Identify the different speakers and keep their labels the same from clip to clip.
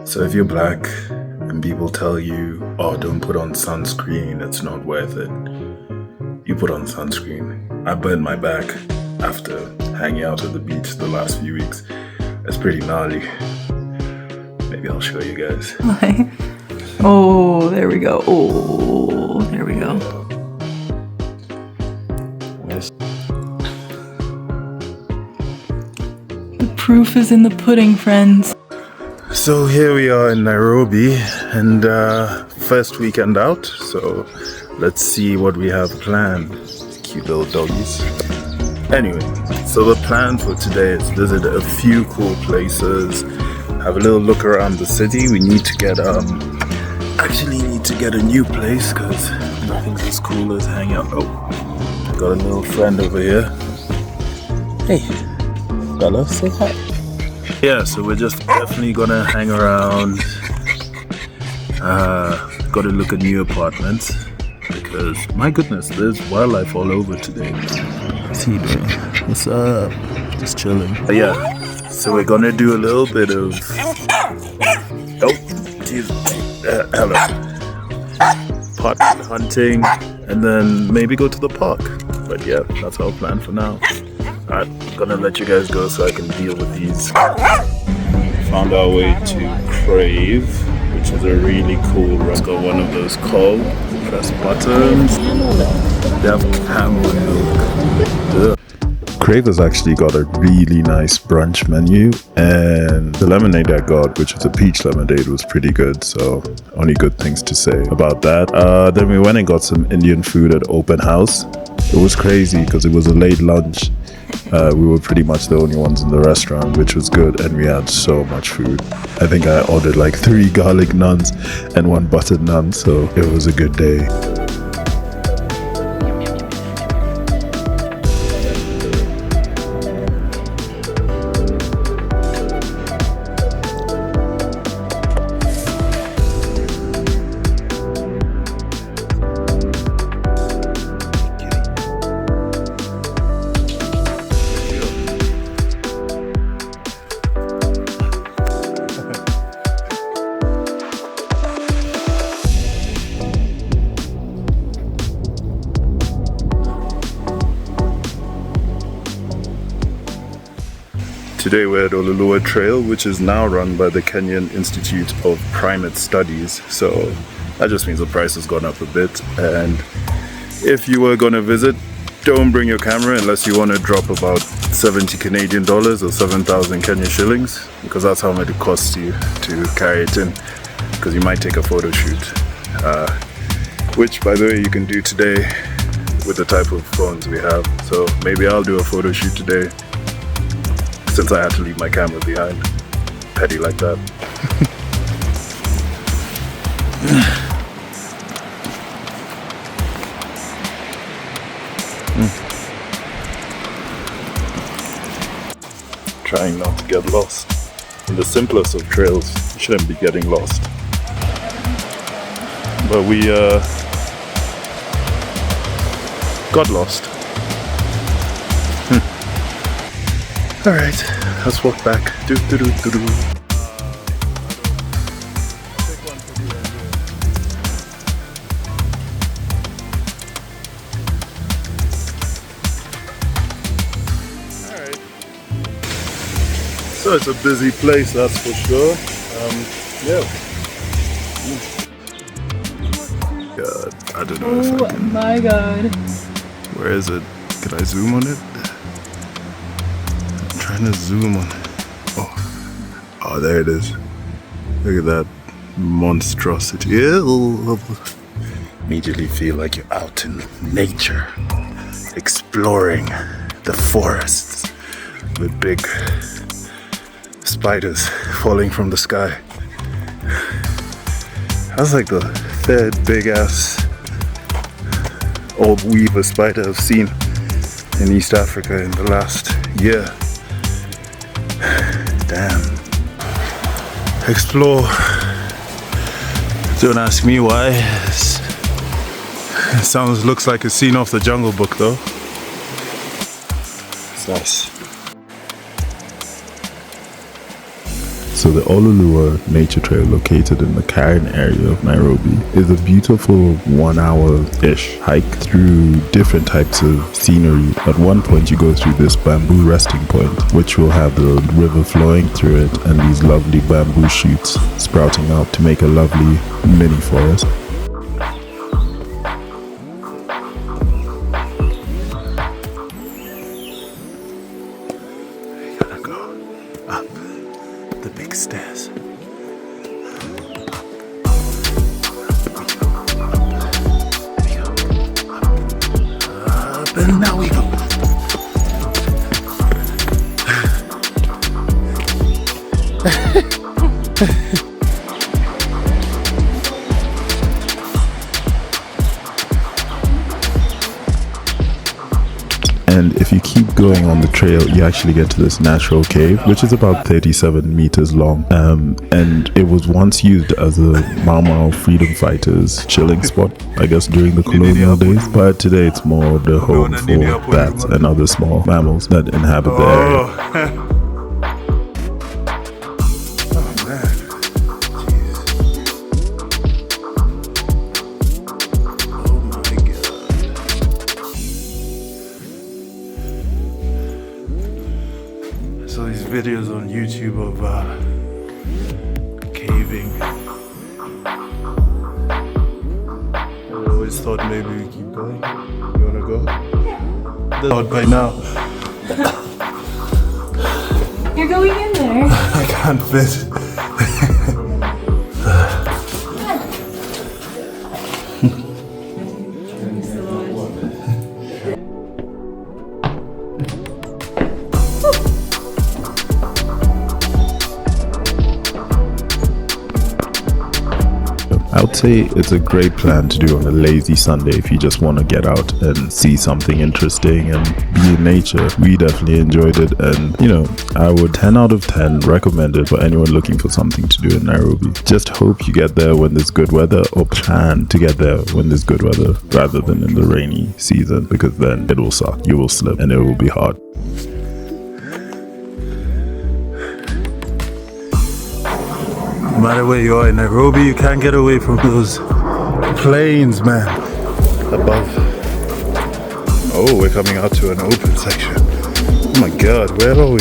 Speaker 1: So if you're black and people tell you, oh, don't put on sunscreen, it's not worth it, you put on sunscreen. I burned my back after hanging out at the beach the last few weeks. It's pretty gnarly. Maybe I'll show you guys.
Speaker 2: Oh, there we go. Oh, there we go.
Speaker 1: Yes.
Speaker 2: The proof is in the pudding, friends.
Speaker 1: So here we are in Nairobi, and first weekend out, so let's see what we have planned. Cute little doggies. Anyway, so the plan for today is visit a few cool places, have a little look around the city. We need to get actually need to get a new place because nothing's as cool as hanging out. Oh, got a little friend over here. Hey, fella, say hi. Yeah, so we're just definitely gonna hang around. Gotta look at new apartments because my goodness, there's wildlife all over today. What's he doing? What's up? Just chilling. Yeah, so we're gonna do a little bit of. Oh, Jesus. Hello. Apartment hunting, and then maybe go to the park. But yeah, that's our plan for now. I'm gonna let you guys go so I can deal with these. Found our way to Crave, which is a really cool restaurant. It's got one of those cold press buttons. They have camel milk. Crave has actually got a really nice brunch menu, and the lemonade I got, which is a peach lemonade, was pretty good, so only good things to say about that. Then we went and got some Indian food at Open House. It was crazy because it was a late lunch. We were pretty much the only ones in the restaurant, which was good, and we had so much food. I think I ordered like 3 garlic naans and 1 buttered naan, so it was a good day. Today we're at Ololoua Trail, which is now run by the Kenyan Institute of Primate Studies. So that just means the price has gone up a bit. And if you were going to visit, don't bring your camera unless you want to drop about 70 Canadian dollars or 7,000 Kenya shillings, because that's how much it costs you to carry it in, because you might take a photo shoot. Which, by the way, you can do today with the type of phones we have. So maybe I'll do a photo shoot today, since I had to leave my camera behind. Petty like that. Trying not to get lost. In the simplest of trails, you shouldn't be getting lost. But we got lost. Alright, let's walk back. Alright. So it's a busy place, that's for sure. Yeah. God, I don't know if I can.
Speaker 2: Oh my god.
Speaker 1: Where is it? Can I zoom on it? Trying to zoom on it. Oh, there it is. Look at that monstrosity. Ew. Immediately feel like you're out in nature, exploring the forests with big spiders falling from the sky. That's like the 3rd big ass orb weaver spider I've seen in East Africa in the last year. Damn. Explore. Don't ask me why. It looks like a scene off the Jungle Book though. It's nice. So the Ololoua Nature Trail, located in the Karen area of Nairobi, is a beautiful 1 hour-ish hike through different types of scenery. At one point you go through this bamboo resting point, which will have the river flowing through it and these lovely bamboo shoots sprouting up to make a lovely mini forest. We gotta go up the big stairs. And now we go. And if you keep going on the trail, you actually get to this natural cave, which is about 37 meters long. And it was once used as a Mau Mau freedom fighters chilling spot, I guess, during the colonial days. But today it's more the home for bats and other small mammals that inhabit the area. So these videos on YouTube of caving. I always thought maybe we keep going. You wanna go? Not by now.
Speaker 2: You're going in there.
Speaker 1: I can't fit. I would say it's a great plan to do on a lazy Sunday if you just want to get out and see something interesting and be in nature. We definitely enjoyed it, and you know, I would 10 out of 10 recommend it for anyone looking for something to do in Nairobi. Just hope you get there when there's good weather, or plan to get there when there's good weather rather than in the rainy season, because then it will suck. You will slip and it will be hard. No matter where you are in Nairobi, you can't get away from those plains, man. Above. Oh, we're coming out to an open section. Oh my god, where are we?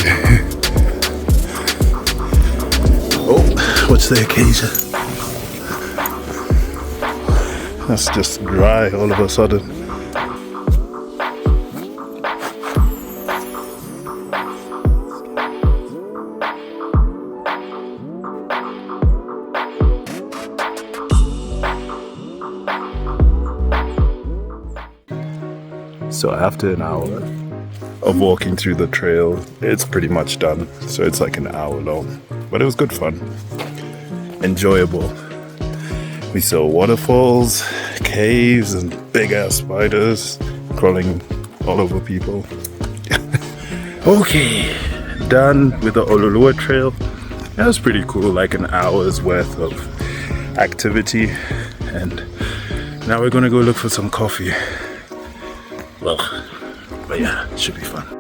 Speaker 1: Oh, what's the occasion? That's just dry all of a sudden. So after an hour of walking through the trail, it's pretty much done. So it's like an hour long, but it was good fun, enjoyable. We saw waterfalls, caves, and big ass spiders crawling all over people. Okay, done with the Ololoua trail. That was pretty cool, like an hour's worth of activity. And now we're gonna go look for some coffee. Well, but yeah, it should be fun.